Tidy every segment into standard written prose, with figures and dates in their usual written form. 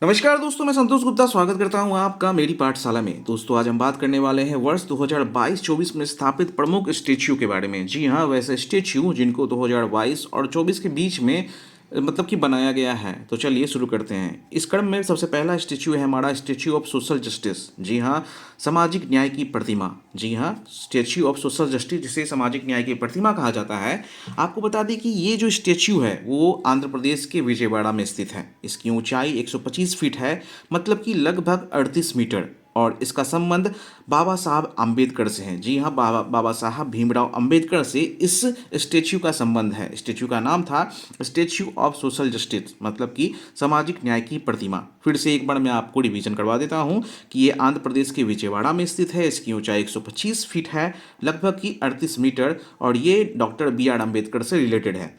नमस्कार दोस्तों, मैं संतोष गुप्ता स्वागत करता हूं आपका मेरी पाठशाला में। दोस्तों, आज हम बात करने वाले हैं वर्ष 2022-24 में स्थापित प्रमुख स्टैच्यू के बारे में। जी हां, वैसे स्टैच्यू जिनको 2022 और 24 के बीच में मतलब कि बनाया गया है। तो चलिए शुरू करते हैं। इस क्रम में सबसे पहला स्टैच्यू है हमारा स्टैच्यू ऑफ सोशल जस्टिस। जी हां, सामाजिक न्याय की प्रतिमा। जी हां, स्टैच्यू ऑफ सोशल जस्टिस जिसे सामाजिक न्याय की प्रतिमा कहा जाता है। आपको बता दें कि ये जो स्टैच्यू है वो आंध्र प्रदेश के विजयवाड़ा में स्थित है। इसकी ऊंचाई 125 फीट है, मतलब कि लगभग 38 मीटर, और इसका संबंध बाबा साहब आम्बेडकर से है। जी हाँ, बाबा साहब भीमराव अंबेडकर से इस स्टैच्यू का संबंध है। स्टैच्यू का नाम था स्टैच्यू ऑफ सोशल जस्टिस, मतलब कि सामाजिक न्याय की प्रतिमा। फिर से एक बार मैं आपको रिवीजन करवा देता हूँ कि ये आंध्र प्रदेश के विजयवाड़ा में स्थित है। इसकी ऊंचाई 125 फीट है, लगभग कि 38 मीटर, और ये डॉक्टर बी आर अम्बेडकर से रिलेटेड है।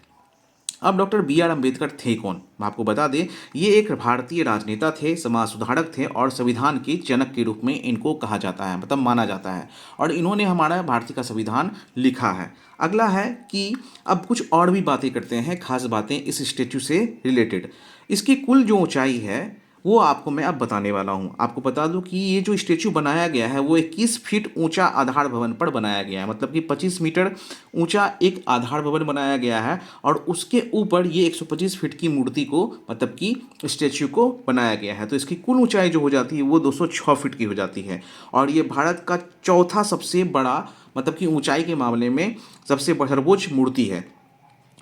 अब डॉक्टर बी आर अम्बेडकर थे कौन, मैं आपको बता दें। ये एक भारतीय राजनेता थे, समाज सुधारक थे, और संविधान के जनक के रूप में इनको कहा जाता है, मतलब माना जाता है। और इन्होंने हमारा भारतीय का संविधान लिखा है। अगला है कि अब कुछ और भी बातें करते हैं, खास बातें इस स्टेच्यू से रिलेटेड। इसकी कुल जो ऊंचाई है वो आपको मैं अब बताने वाला हूँ। आपको बता दूँ कि ये जो स्टेच्यू बनाया गया है वो 21 फीट ऊंचा आधार भवन पर बनाया गया है, मतलब कि 25 मीटर ऊंचा एक आधार भवन बनाया गया है, और उसके ऊपर ये 125 फीट की मूर्ति को, मतलब कि स्टेच्यू को बनाया गया है। तो इसकी कुल ऊंचाई जो हो जाती है वो 206 फीट की हो जाती है, और ये भारत का चौथा सबसे बड़ा, मतलब कि ऊंचाई के मामले में सबसे सर्वोच्च मूर्ति है।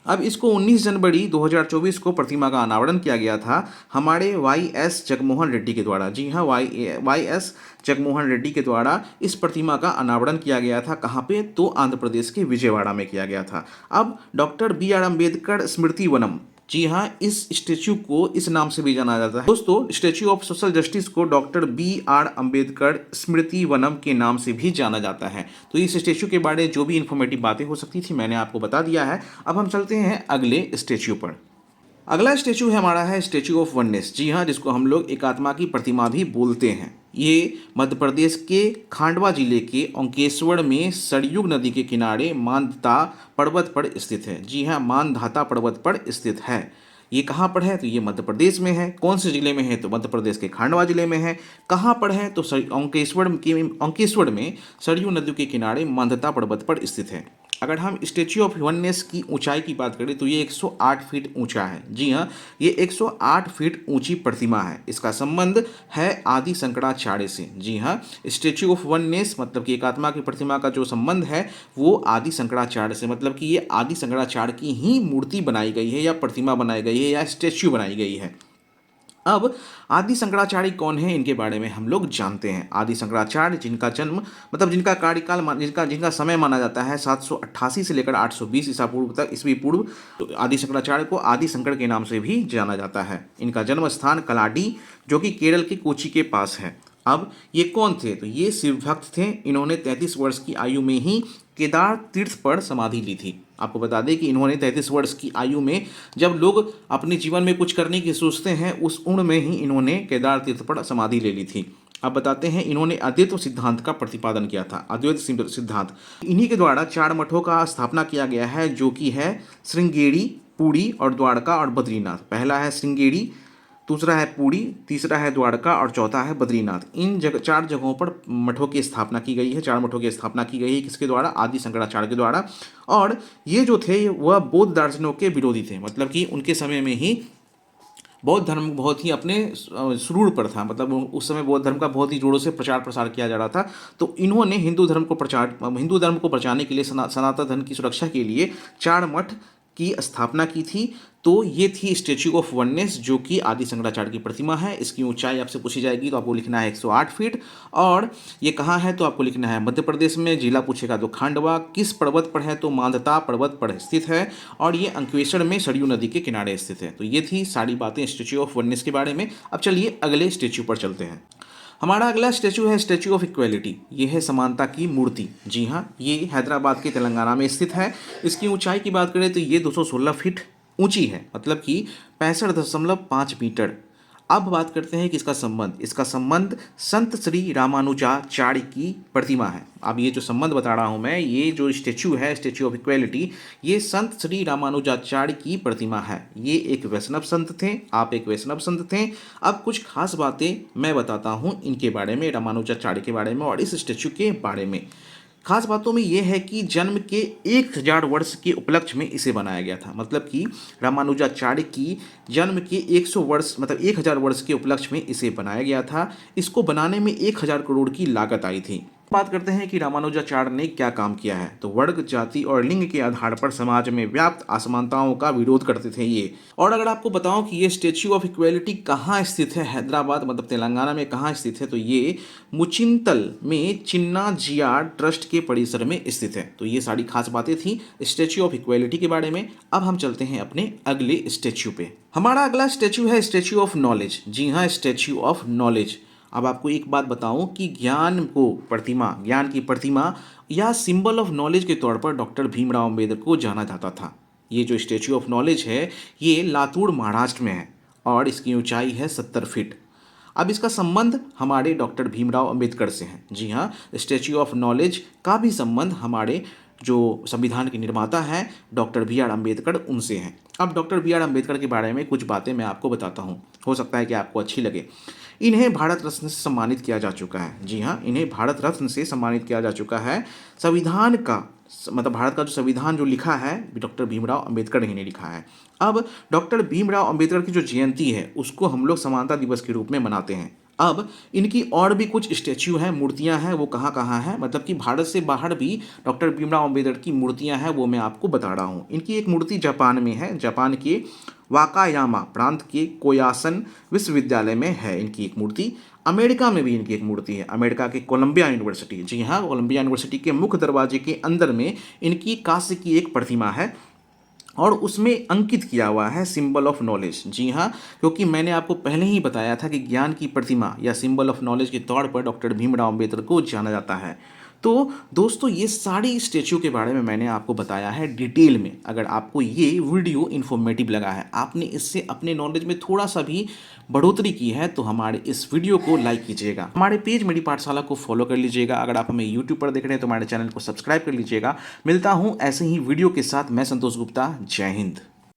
अब इसको 19 जनवरी 2024 को प्रतिमा का अनावरण किया गया था हमारे वाई एस जगमोहन रेड्डी के द्वारा। जी हाँ, वाई एस जगमोहन रेड्डी के द्वारा इस प्रतिमा का अनावरण किया गया था। कहाँ पे? तो आंध्र प्रदेश के विजयवाड़ा में किया गया था। अब डॉक्टर बी आर अम्बेडकर स्मृति वनम। जी हाँ, इस स्टेच्यू को इस नाम से भी जाना जाता है। दोस्तों, स्टेच्यू ऑफ सोशल जस्टिस को डॉक्टर बी आर अम्बेडकर स्मृति वनम के नाम से भी जाना जाता है। तो इस स्टेच्यू के बारे में जो भी इंफॉर्मेटिव बातें हो सकती थी मैंने आपको बता दिया है। अब हम चलते हैं अगले स्टेच्यू पर। अगला स्टेच्यू है हमारा है स्टेच्यू ऑफ वननेस। जी हाँ, जिसको हम लोग एकात्मा की प्रतिमा भी बोलते हैं। ये मध्य प्रदेश के खांडवा जिले के ओंकेश्वर में सरयुग नदी के किनारे मानधाता पर्वत पर स्थित है। जी हाँ, मानधाता पर्वत पर स्थित है। ये कहाँ पर है? तो ये मध्य प्रदेश में है। कौन से जिले में है? तो मध्य प्रदेश के खांडवा जिले में है। कहाँ पर है? तो ओंकेश्वर में सरयू नदी के किनारे मानधाता पर्वत पर स्थित है। अगर हम स्टेच्यू ऑफ वननेस की ऊंचाई की बात करें तो ये 108 फीट ऊंचा है। जी हाँ, ये 108 फीट ऊंची प्रतिमा है। इसका संबंध है आदि शंकराचार्य से। जी हाँ, स्टेच्यू ऑफ वननेस मतलब कि एकात्मा की प्रतिमा का जो संबंध है वो आदि शंकराचार्य से, मतलब कि ये आदि शंकराचार्य की ही मूर्ति बनाई गई है, या प्रतिमा बनाई गई है, या स्टेच्यू बनाई गई है। अब आदि शंकराचार्य कौन है, इनके बारे में हम लोग जानते हैं। आदि शंकराचार्य जिनका जन्म, मतलब जिनका कार्यकाल जिनका जिनका समय माना जाता है 788 से लेकर 820 ईसा पूर्व तक, ईस्वी पूर्व। तो आदि शंकराचार्य को आदि शंकर के नाम से भी जाना जाता है। इनका जन्म स्थान कलाडी, जो कि केरल के कोची के पास है। अब ये कौन थे? तो ये शिव भक्त थे। इन्होंने 33 वर्ष की आयु में ही केदार तीर्थ पर समाधि ली थी। आपको बता दें कि इन्होंने 33 वर्ष की आयु में, जब लोग अपने जीवन में कुछ करने की सोचते हैं, उस उम्र में ही इन्होंने केदार तीर्थ पर समाधि ले ली थी। अब बताते हैं, इन्होंने अद्वैत सिद्धांत का प्रतिपादन किया था। अद्वैत सिद्धांत, इन्हीं के द्वारा 4 मठों का स्थापना किया गया है, जो कि है श्रृंगेरी, पुरी और द्वारका और बद्रीनाथ। पहला है श्रृंगेरी, दूसरा है पुरी, तीसरा है द्वारका और चौथा है बद्रीनाथ। इन 4 जगहों पर मठों की स्थापना की गई है। 4 मठों की स्थापना की गई है किसके द्वारा? आदि शंकराचार्य के द्वारा। और ये जो थे वह बौद्ध दर्शनों के विरोधी थे, मतलब कि उनके समय में ही बौद्ध धर्म बहुत ही अपने सुरूर पर था, मतलब उस समय बौद्ध धर्म का बहुत ही जोरों से प्रचार प्रसार किया जा रहा था। तो इन्होंने हिंदू धर्म को बचाने के लिए, सनातन धर्म की सुरक्षा के लिए 4 मठ की स्थापना की थी। तो ये थी स्टेच्यू ऑफ वननेस, जो कि आदि शंकराचार्य की प्रतिमा है। इसकी ऊंचाई आपसे पूछी जाएगी तो आपको लिखना है 108 फीट। और ये कहाँ है? तो आपको लिखना है मध्य प्रदेश में। जिला पूछेगा तो खांडवा। किस पर्वत पर है? तो मांधाता पर्वत पर स्थित है, और ये अंकलेश्वर में सरयू नदी के किनारे स्थित है। तो ये थी सारी बातें स्टेच्यू ऑफ वननेस के बारे में। अब चलिए अगले स्टेच्यू पर चलते हैं। हमारा अगला स्टेच्यू है स्टेच्यू ऑफ इक्वेलिटी। ये है समानता की मूर्ति। जी हाँ, ये हैदराबाद के तेलंगाना में स्थित है। इसकी ऊंचाई की बात करें तो ये 216 फीट ऊंची है, मतलब कि 65.5 मीटर। अब बात करते हैं कि इसका संबंध संत श्री रामानुजाचार्य की प्रतिमा है। अब ये जो संबंध बता रहा हूँ मैं, ये जो स्टेचू है, स्टेचू ऑफ इक्वेलिटी, ये संत श्री रामानुजाचार्य की प्रतिमा है। ये एक वैष्णव संत थे, आप एक वैष्णव संत थे। अब कुछ खास बातें मैं बताता हूँ इनके बारे में, रामानुजाचार्य के बारे में और इस स्टेचू के बारे में। खास बातों में यह है कि जन्म के 1000 वर्ष के उपलक्ष्य में इसे बनाया गया था। मतलब कि रामानुजाचार्य की जन्म के 100 वर्ष मतलब 1000 वर्ष के उपलक्ष्य में इसे बनाया गया था। इसको बनाने में 1000 करोड़ की लागत आई थी। बात करते हैं कि रामानुजाचार्य ने क्या काम किया है। तो वर्ग, जाति और लिंग के आधार पर समाज में व्याप्त असमानताओं का विरोध करते थे ये। और अगर आपको बताऊं कि ये स्टेच्यू ऑफ इक्वेलिटी कहाँ स्थित है, हैदराबाद मतलब तेलंगाना में कहाँ स्थित है, तो ये मुचिंतल में चिन्ना जिया ट्रस्ट के परिसर में स्थित है। तो ये सारी खास बातें थी स्टेच्यू ऑफ इक्वेलिटी के बारे में। अब हम चलते हैं अपने अगले स्टेच्यू पे। हमारा अगला स्टेच्यू है स्टेच्यू ऑफ नॉलेज। जी हाँ, स्टेच्यू ऑफ नॉलेज। अब आपको एक बात बताऊं कि ज्ञान की प्रतिमा या सिंबल ऑफ नॉलेज के तौर पर डॉक्टर भीमराव अंबेडकर को जाना जाता था। ये जो स्टेच्यू ऑफ नॉलेज है, ये लातूर महाराष्ट्र में है और इसकी ऊंचाई है 70 फीट। अब इसका संबंध हमारे डॉक्टर भीमराव अंबेडकर से है। जी हाँ, स्टेच्यू ऑफ नॉलेज का भी संबंध हमारे जो संविधान के निर्माता हैं डॉक्टर बी आर अम्बेडकर, उनसे हैं। अब डॉक्टर बी आर अम्बेडकर के बारे में कुछ बातें मैं आपको बताता हूँ, हो सकता है कि आपको अच्छी लगे। इन्हें भारत रत्न से सम्मानित किया जा चुका है। जी हाँ, इन्हें भारत रत्न से सम्मानित किया जा चुका है। संविधान का मतलब भारत का जो संविधान जो लिखा है, डॉक्टर भीमराव अंबेडकर ही ने लिखा है। अब डॉक्टर भीमराव अंबेडकर की जो जयंती है, उसको हम लोग समानता दिवस के रूप में मनाते हैं। अब इनकी और भी कुछ स्टैच्यू हैं, मूर्तियां हैं, वो कहाँ कहाँ हैं, मतलब कि भारत से बाहर भी डॉक्टर भीमराव अंबेडकर की मूर्तियां हैं, वो मैं आपको बता रहा हूँ। इनकी एक मूर्ति जापान में है, जापान के वाकायामा प्रांत के कोयासन विश्वविद्यालय में है इनकी एक मूर्ति। अमेरिका में भी इनकी एक मूर्ति है, अमेरिका के कोलंबिया यूनिवर्सिटी। जी हाँ, कोलंबिया यूनिवर्सिटी के मुख्य दरवाजे के अंदर में इनकी कांस्य की एक प्रतिमा है और उसमें अंकित किया हुआ है सिंबल ऑफ नॉलेज। जी हाँ, क्योंकि मैंने आपको पहले ही बताया था कि ज्ञान की प्रतिमा या सिंबल ऑफ नॉलेज के तौर पर डॉक्टर भीमराव अंबेडकर को जाना जाता है। तो दोस्तों, ये सारी स्टेच्यू के बारे में मैंने आपको बताया है डिटेल में। अगर आपको ये वीडियो इन्फॉर्मेटिव लगा है, आपने इससे अपने नॉलेज में थोड़ा सा भी बढ़ोतरी की है, तो हमारे इस वीडियो को लाइक कीजिएगा, हमारे पेज मेरी पाठशाला को फॉलो कर लीजिएगा। अगर आप हमें यूट्यूब पर देख रहे हैं तो हमारे चैनल को सब्सक्राइब कर लीजिएगा। मिलता हूँ ऐसे ही वीडियो के साथ। मैं संतोष गुप्ता। जय हिंद।